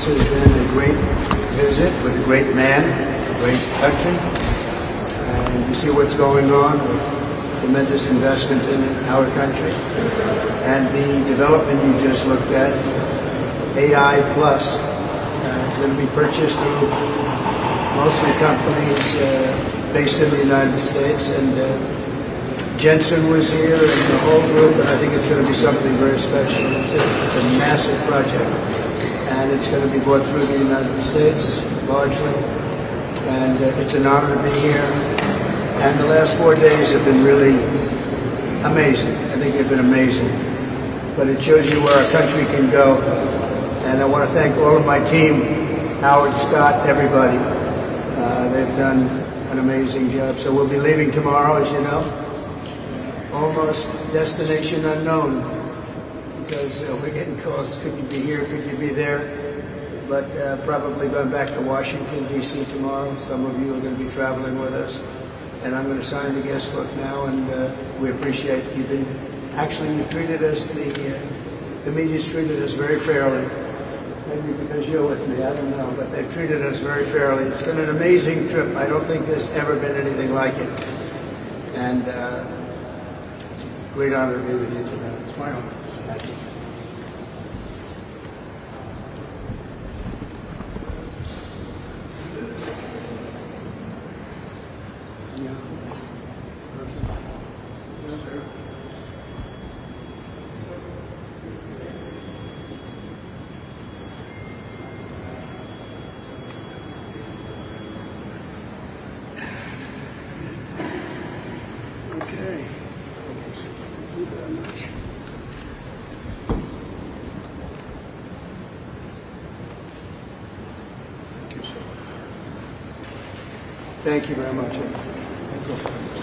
This has been a great visit with a great man, a great country. And you see what's going on, a tremendous investment in our country. And the development you just looked at, AI Plus, is going to be purchased through mostly companies based in the United States. And Jensen was here and the whole group, and I think it's going to be something very special. It's a massive project, and it's going to be brought through the United States largely, and it's an honor to be here. And the last 4 days have been really amazing. I think they've been amazing. But it shows you where our country can go. And I want to thank all of my team, Howard, Scott, everybody. They've done an amazing job. So we'll be leaving tomorrow, as you know. Almost destination unknown, because we're getting calls, could you be here, could you be there? But probably going back to Washington, D.C. tomorrow. Some of you are going to be traveling with us. And I'm going to sign the guest book now, and we appreciate you've treated us, the media's treated us very fairly. Maybe because you're with me, I don't know, but they've treated us very fairly. It's been an amazing trip. I don't think there's ever been anything like it. And it's a great honor to be with you tonight. It's my honor. Thank you. Okay. Thank you very much. Thank you very much.